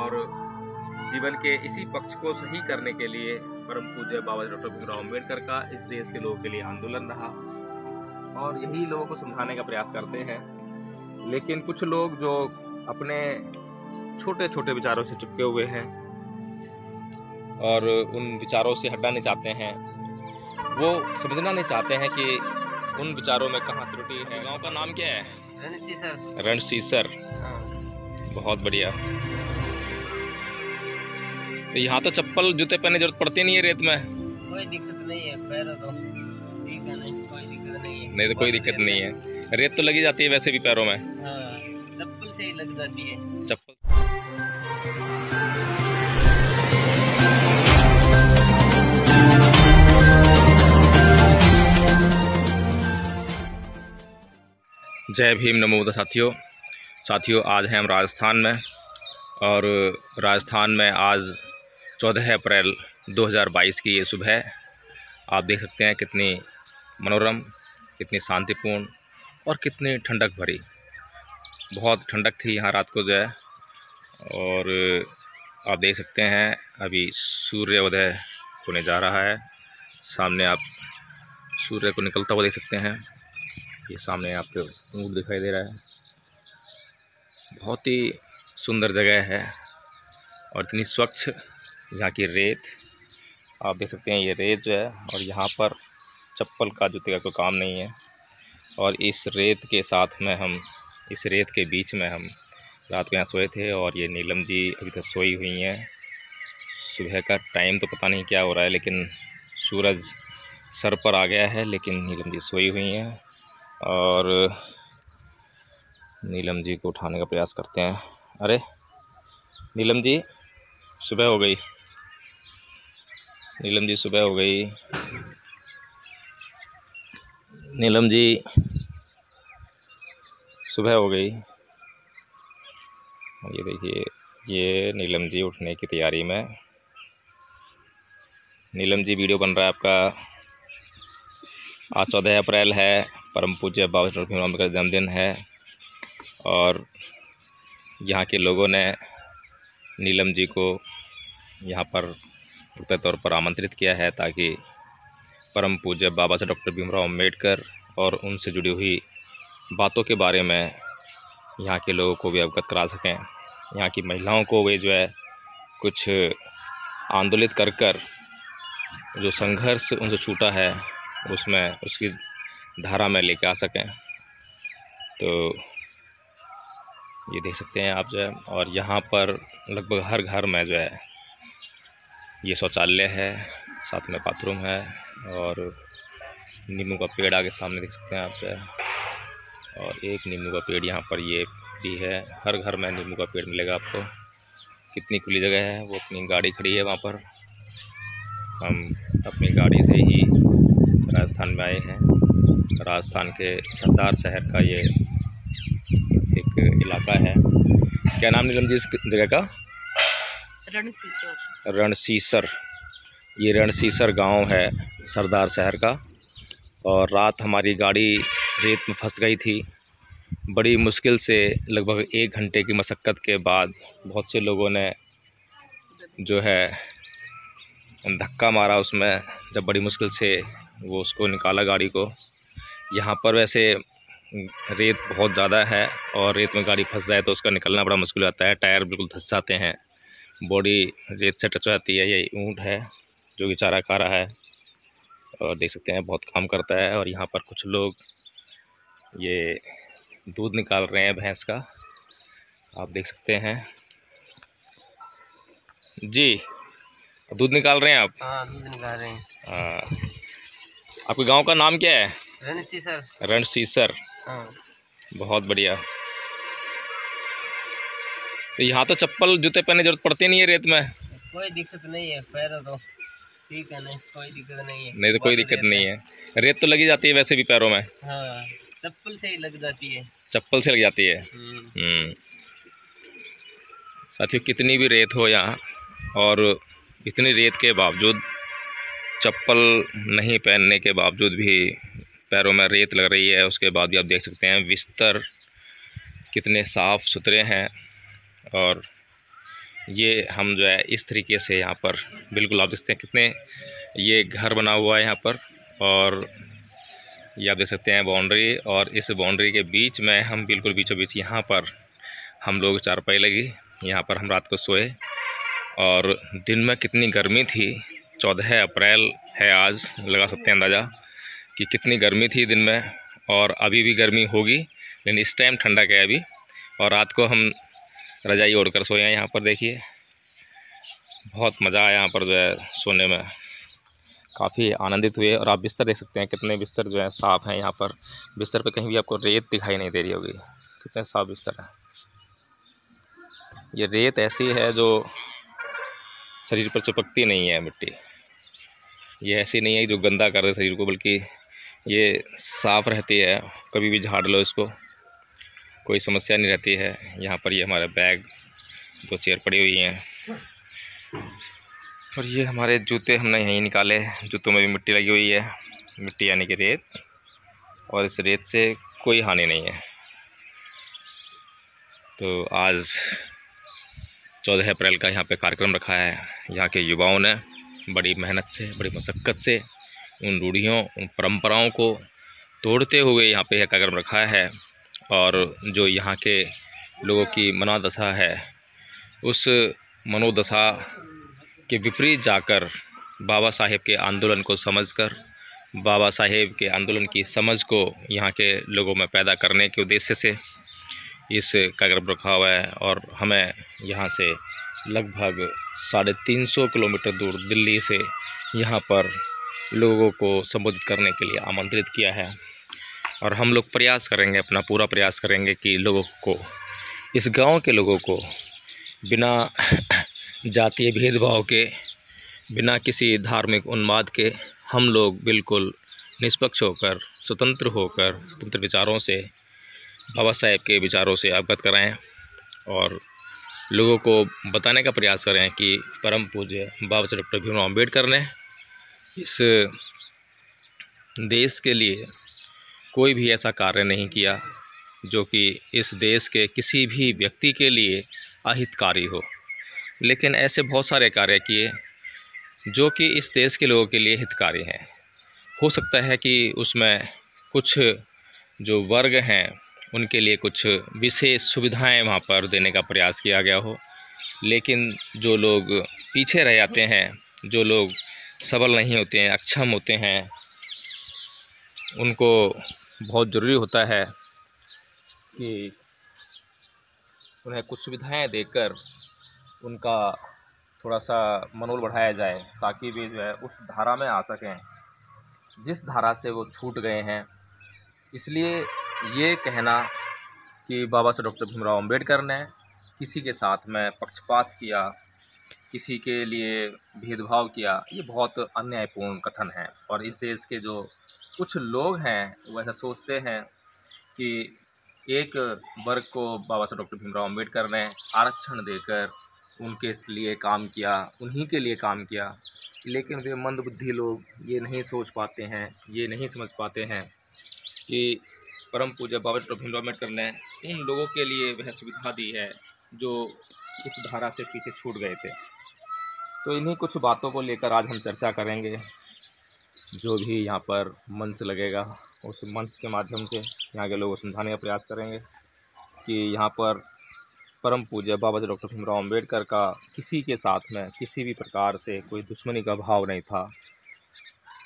और जीवन के इसी पक्ष को सही करने के लिए परम पूज्य बाबा डॉक्टर भीमराव अम्बेडकर का इस देश के लोगों के लिए आंदोलन रहा और यही लोगों को समझाने का प्रयास करते हैं। लेकिन कुछ लोग जो अपने छोटे छोटे विचारों से चिपके हुए हैं और उन विचारों से हटना नहीं चाहते हैं, वो समझना नहीं चाहते हैं कि उन विचारों में कहाँ त्रुटि है। गांव का नाम क्या है? रणसीसर। रणसीसर, बहुत बढ़िया। तो यहाँ तो चप्पल जूते पहनने जरूरत पड़ती नहीं है रेत में? कोई दिक्कत नहीं है, पैरों तो ठीक है, नहीं कोई दिक्कत नहीं है। नहीं तो कोई दिक्कत नहीं है, रेत तो लगी जाती है वैसे भी पैरों में। हाँ, चप्पल से ही लग जाती है। चप्पल जय भीम, नमो बुद्ध। साथियों आज हैं हम राजस्थान में और राजस्थान में आज 14 अप्रैल 2022 की ये सुबह आप देख सकते हैं कितनी मनोरम, कितनी शांतिपूर्ण और कितनी ठंडक भरी। बहुत ठंडक थी यहाँ रात को जो है, और आप देख सकते हैं अभी सूर्योदय होने जा रहा है। सामने आप सूर्य को निकलता हुआ देख सकते हैं। ये सामने आपको ऊँट दिखाई दे रहा है। बहुत ही सुंदर जगह है और इतनी स्वच्छ यहाँ की रेत आप देख सकते हैं। ये रेत जो है, और यहाँ पर चप्पल का जूते का कोई काम नहीं है। और इस रेत के साथ में हम, इस रेत के बीच में हम रात को यहाँ सोए थे। और ये नीलम जी अभी तक सोई हुई हैं। सुबह का टाइम तो पता नहीं क्या हो रहा है, लेकिन सूरज सर पर आ गया है, लेकिन नीलम जी सोई हुई हैं। और नीलम जी को उठाने का प्रयास करते हैं। अरे नीलम जी, सुबह हो गई। नीलम जी सुबह हो गई। नीलम जी सुबह हो गई। ये देखिए, ये नीलम जी उठने की तैयारी में। नीलम जी, वीडियो बन रहा है आपका। आज 14 अप्रैल है, परम पूज्य बाबा डॉक्टर भीमराव अम्बेडकर का जन्मदिन है। और यहाँ के लोगों ने नीलम जी को यहाँ पर पुख्ता तौर पर आमंत्रित किया है ताकि परम पूज्य बाबा साहब डॉक्टर भीमराव अम्बेडकर और उनसे जुड़ी हुई बातों के बारे में यहाँ के लोगों को भी अवगत करा सकें। यहाँ की महिलाओं को वे जो है कुछ आंदोलित कर कर जो संघर्ष उनसे छूटा है उसमें, उसकी धारा में लेके आ सकें। तो ये देख सकते हैं आप जो है। और यहाँ पर लगभग हर घर में जो है ये शौचालय है, साथ में बाथरूम है। और नींबू का पेड़ आगे सामने देख सकते हैं आप जो है। और एक नींबू का पेड़ यहाँ पर ये भी है। हर घर में नींबू का पेड़ मिलेगा आपको। कितनी खुली जगह है। वो अपनी गाड़ी खड़ी है वहाँ पर। हम अपनी गाड़ी से ही राजस्थान में आए हैं। राजस्थान के सरदार शहर का ये एक इलाका है। क्या नाम नीलम जी इस जगह का? रणसीसर। रणसीसर। ये रणसीसर गांव है सरदार शहर का। और रात हमारी गाड़ी रेत में फंस गई थी। बड़ी मुश्किल से लगभग 1 घंटे की मशक्क़त के बाद बहुत से लोगों ने जो है धक्का मारा उसमें, जब बड़ी मुश्किल से वो उसको निकाला गाड़ी को। यहाँ पर वैसे रेत बहुत ज़्यादा है और रेत में गाड़ी फंस जाए तो उसका निकलना बड़ा मुश्किल हो जाता है। टायर बिल्कुल धंस जाते हैं, बॉडी रेत से टच हो जाती है। ये ऊँट है जो कि चारा खा रहा है और देख सकते हैं बहुत काम करता है। और यहाँ पर कुछ लोग ये दूध निकाल रहे हैं भैंस का, आप देख सकते हैं। जी, दूध निकाल रहे हैं आप? हाँ, दूध निकाल रहे हैं। आपके गांव का नाम क्या है? रणसीसर। रणसीसर, हाँ। बहुत बढ़िया। तो यहाँ तो चप्पल जूते पहनने जरूरत पड़ती नहीं है रेत में? कोई दिक्कत नहीं है, पैरों तो ठीक है, नहीं कोई दिक्कत नहीं है। नहीं तो कोई दिक्कत नहीं है, रेत तो लगी जाती है वैसे भी पैरों में। हाँ, चप्पल से ही लग जाती है। चप्पल से लग जाती है। साथियों, कितनी भी रेत हो यहाँ, और इतनी रेत के बावजूद, चप्पल नहीं पहनने के बावजूद भी पैरों में रेत लग रही है। उसके बाद भी आप देख सकते हैं बिस्तर कितने साफ़ सुथरे हैं और ये हम जो है इस तरीके से यहाँ पर बिल्कुल आप देखते हैं कितने ये घर बना हुआ है यहाँ पर, और ये आप देख सकते हैं बाउंड्री, और इस बाउंड्री के बीच में हम बिल्कुल बीचों बीच यहाँ पर हम लोग चारपाई लगी, यहाँ पर हम रात को सोए। और दिन में कितनी गर्मी थी, 14 अप्रैल है आज, लगा सकते हैं अंदाज़ा कि कितनी गर्मी थी दिन में, और अभी भी गर्मी होगी, लेकिन इस टाइम ठंडक है अभी। और रात को हम रजाई ओढ़ कर सोए हैं यहाँ पर। देखिए बहुत मज़ा आया यहाँ पर जो है सोने में, काफ़ी आनंदित हुए। और आप बिस्तर देख सकते हैं कितने बिस्तर जो है साफ़ हैं यहाँ पर। बिस्तर पे कहीं भी आपको रेत दिखाई नहीं दे रही होगी, कितने साफ़ बिस्तर हैं। ये रेत ऐसी है जो शरीर पर चिपकती नहीं है, मिट्टी ये ऐसी नहीं है जो गंदा कर दे शरीर को, बल्कि ये साफ़ रहती है, कभी भी झाड़ लो इसको, कोई समस्या नहीं रहती है। यहाँ पर ये हमारे बैग, 2 चेयर पड़ी हुई हैं, और ये हमारे जूते हमने यहीं निकाले, जूतों में भी मिट्टी लगी हुई है, मिट्टी यानी कि रेत, और इस रेत से कोई हानि नहीं है। तो आज 14 अप्रैल का यहाँ पे कार्यक्रम रखा है। यहाँ के युवाओं ने बड़ी मेहनत से, बड़ी मशक्क़त से उन रूढ़ियों, उन परंपराओं को तोड़ते हुए यहाँ पे यह कार्यक्रम रखा है। और जो यहाँ के लोगों की मनोदशा है, उस मनोदशा के विपरीत जाकर बाबा साहेब के आंदोलन को समझकर, बाबा साहेब के आंदोलन की समझ को यहाँ के लोगों में पैदा करने के उद्देश्य से इस कार्यक्रम रखा हुआ है। और हमें यहाँ से लगभग 350 किलोमीटर दूर दिल्ली से यहाँ पर लोगों को संबोधित करने के लिए आमंत्रित किया है। और हम लोग प्रयास करेंगे, अपना पूरा प्रयास करेंगे कि लोगों को, इस गांव के लोगों को बिना जातीय भेदभाव के, बिना किसी धार्मिक उन्माद के, हम लोग बिल्कुल निष्पक्ष होकर, स्वतंत्र विचारों से, बाबा साहेब के विचारों से अवगत कराएं, और लोगों को बताने का प्रयास करें कि परम पूज्य बाबा साहेब डॉक्टर भीमराव अम्बेडकर ने इस देश के लिए कोई भी ऐसा कार्य नहीं किया जो कि इस देश के किसी भी व्यक्ति के लिए अहितकारी हो, लेकिन ऐसे बहुत सारे कार्य किए जो कि इस देश के लोगों के लिए हितकारी हैं। हो सकता है कि उसमें कुछ जो वर्ग हैं उनके लिए कुछ विशेष सुविधाएं वहाँ पर देने का प्रयास किया गया हो, लेकिन जो लोग पीछे रह जाते हैं, जो लोग सबल नहीं होते हैं, अक्षम होते हैं, उनको बहुत ज़रूरी होता है कि उन्हें कुछ सुविधाएं देकर उनका थोड़ा सा मनोबल बढ़ाया जाए, ताकि वे जो है उस धारा में आ सकें जिस धारा से वो छूट गए हैं। इसलिए ये कहना कि बाबा साहेब डॉक्टर भीमराव अम्बेडकर ने किसी के साथ में पक्षपात किया, किसी के लिए भेदभाव किया, ये बहुत अन्यायपूर्ण कथन है। और इस देश के जो कुछ लोग हैं वो ऐसा सोचते हैं कि एक वर्ग को बाबा साहेब डॉक्टर भीमराव अम्बेडकर ने आरक्षण देकर उनके लिए काम किया, उन्हीं के लिए काम किया, लेकिन वे मंदबुद्धि लोग ये नहीं सोच पाते हैं, ये नहीं समझ पाते हैं कि परम पूज्य बाबा डॉक्टर भीमराव अम्बेडकर ने उन लोगों के लिए वह सुविधा दी है जो इस धारा से पीछे छूट गए थे। तो इन्हीं कुछ बातों को लेकर आज हम चर्चा करेंगे। जो भी यहाँ पर मंच लगेगा, उस मंच के माध्यम से यहाँ के लोगों को समझाने का प्रयास करेंगे कि यहाँ पर परम पूज्य बाबा साहेब डॉक्टर भीमराव अम्बेडकर का किसी के साथ में किसी भी प्रकार से कोई दुश्मनी का भाव नहीं था,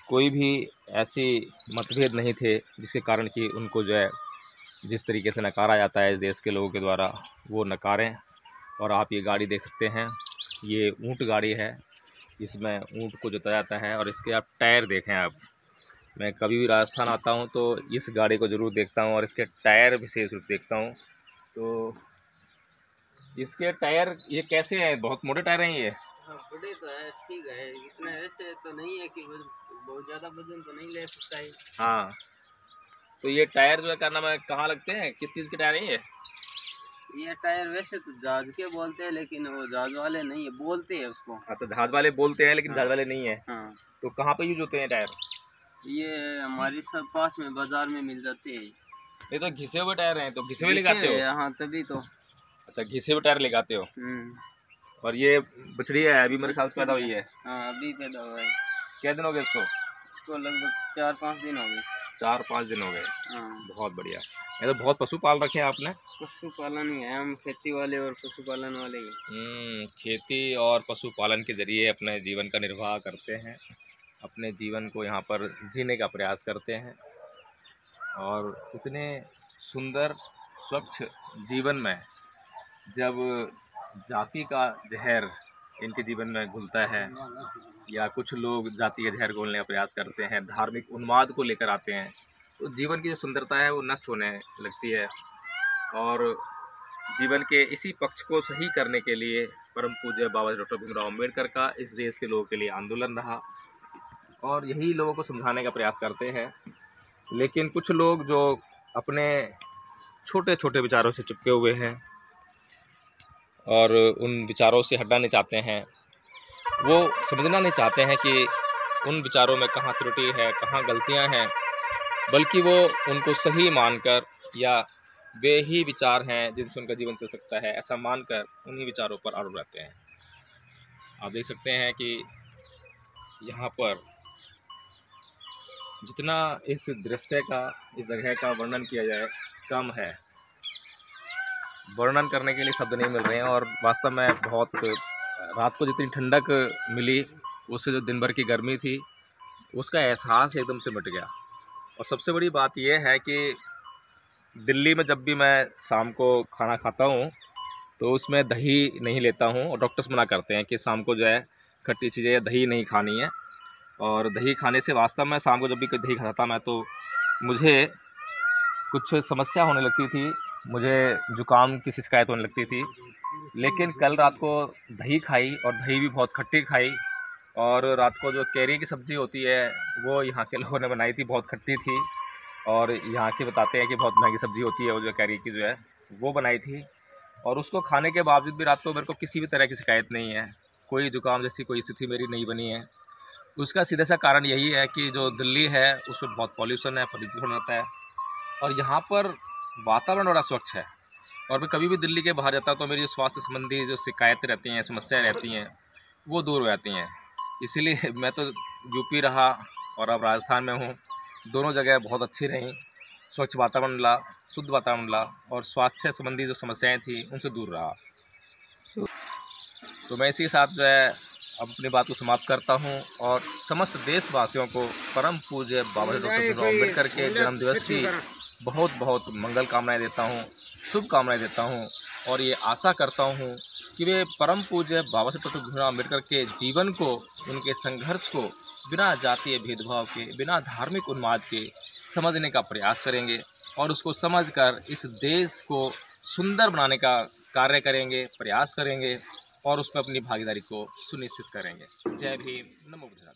कोई भी ऐसी मतभेद नहीं थे जिसके कारण कि उनको जो है जिस तरीके से नकारा जाता है इस देश के लोगों के द्वारा, वो नकारें। और आप ये गाड़ी देख सकते हैं, ये ऊँट गाड़ी है, इसमें ऊँट को जोता जाता है। और इसके आप टायर देखें, आप, मैं कभी भी राजस्थान आता हूँ तो इस गाड़ी को ज़रूर देखता हूँ और इसके टायर विशेष रूप देखता हूँ। तो इसके टायर ये कैसे हैं? बहुत मोटे टायर हैं ये? हाँ, बड़े तो है, ठीक है, इतना ऐसे तो नहीं है कि बहुत ज़्यादा वजन तो नहीं ले सकता है। हाँ, तो ये टायर जो है क्या नाम है, कहाँ लगते हैं, किस चीज़ के टायर हैं ये टायर वैसे तो जहाज के बोलते हैं, लेकिन वो जहाज वाले नहीं है, बोलते हैं उसको। अच्छा, जहाज वाले बोलते हैं, लेकिन हाँ, जहाज वाले नहीं है। हाँ। तो कहाँ पे यूज होते हैं टायर? ये हमारे सब पास में बाजार में मिल जाते हैं। ये तो घिसे हुए टायर हैं, तो घिसे हुए लगाते हो? हाँ, तभी तो। अच्छा, घिसे हुए टायर लगाते हो। और ये बछड़ी है, अभी मेरे ख्याल से पैदा हुई है। हाँ अभी पैदा हुआ है। क्या दिन हो गए इसको? इसको लगभग 4-5 दिन हो गए। 4-5 दिन हो गए। हाँ बहुत बढ़िया। ये तो बहुत पशु पाल रखे हैं आपने। पशुपालन ही है, हम खेती वाले और पशुपालन वाले ही। खेती और पशुपालन के जरिए अपने जीवन का निर्वाह करते हैं, अपने जीवन को यहाँ पर जीने का प्रयास करते हैं। और इतने सुंदर स्वच्छ जीवन में जब जाति का जहर इनके जीवन में घुलता है, या कुछ लोग जाति का जहर घोलने का प्रयास करते हैं, धार्मिक उन्माद को लेकर आते हैं, तो जीवन की जो सुंदरता है वो नष्ट होने लगती है। और जीवन के इसी पक्ष को सही करने के लिए परम पूज्य बाबा डॉक्टर भीमराव अम्बेडकर का इस देश के लोगों के लिए आंदोलन रहा, और यही लोगों को समझाने का प्रयास करते हैं। लेकिन कुछ लोग जो अपने छोटे छोटे विचारों से चिपके हुए हैं और उन विचारों से हटना नहीं चाहते हैं, वो समझना नहीं चाहते हैं कि उन विचारों में कहाँ त्रुटि है, कहाँ गलतियां हैं, बल्कि वो उनको सही मानकर या वे ही विचार हैं जिनसे उनका जीवन चल सकता है, ऐसा मानकर उन्हीं विचारों पर अड़े रहते हैं। आप देख सकते हैं कि यहाँ पर जितना इस दृश्य का, इस जगह का वर्णन किया जाए कम है। वर्णन करने के लिए शब्द नहीं मिल रहे हैं। और वास्तव में बहुत रात को जितनी ठंडक मिली, उससे जो दिन भर की गर्मी थी उसका एहसास एकदम से मिट गया। और सबसे बड़ी बात यह है कि दिल्ली में जब भी मैं शाम को खाना खाता हूँ तो उसमें दही नहीं लेता हूँ, और डॉक्टर्स मना करते हैं कि शाम को जो है खट्टी चीज़ें, दही नहीं खानी है। और दही खाने से वास्तव में शाम को जब भी दही खाता था मैं, तो मुझे कुछ समस्या होने लगती थी, मुझे जुकाम की शिकायत होने लगती थी। लेकिन कल रात को दही खाई, और दही भी बहुत खट्टी खाई, और रात को जो कैरी की सब्ज़ी होती है वो यहाँ के लोगों ने बनाई थी, बहुत खट्टी थी। और यहाँ के बताते हैं कि बहुत महंगी सब्ज़ी होती है वो जो कैरी की जो है वो बनाई थी। और उसको खाने के बावजूद भी रात को मेरे को किसी भी तरह की शिकायत नहीं है, कोई जुकाम जैसी कोई स्थिति मेरी नहीं बनी है। उसका सीधा सा कारण यही है कि जो दिल्ली है उसमें बहुत पॉल्यूशन है, प्रदूषण होता है, और यहाँ पर वातावरण बड़ा स्वच्छ है। और मैं कभी भी दिल्ली के बाहर जाता हूँ तो मेरी स्वास्थ्य संबंधी जो शिकायतें रहती हैं, समस्याएं रहती हैं, वो दूर हो जाती हैं। इसीलिए मैं तो यूपी रहा और अब राजस्थान में हूँ, दोनों जगह बहुत अच्छी रहीं। स्वच्छ वातावरण मिला, शुद्ध वातावरण मिला, और स्वास्थ्य संबंधी जो समस्याएं थी उनसे दूर रहा। तो मैं इसी के साथ जो है अपनी बात को समाप्त करता हूं, और समस्त देशवासियों को परम पूज्य बाबा डॉक्टर भीमराव अम्बेडकर के जन्मदिवस की बहुत बहुत मंगल कामनाएं देता हूं, शुभकामनाएं देता हूं। और ये आशा करता हूं कि वे परम पूज्य बाबा साहब डॉक्टर भीमराव अम्बेडकर के जीवन को, उनके संघर्ष को बिना जातीय भेदभाव के, बिना धार्मिक उन्माद के समझने का प्रयास करेंगे, और उसको समझकर इस देश को सुंदर बनाने का कार्य करेंगे, प्रयास करेंगे, और उसमें अपनी भागीदारी को सुनिश्चित करेंगे। जय भीम, नमो बुद्धाय।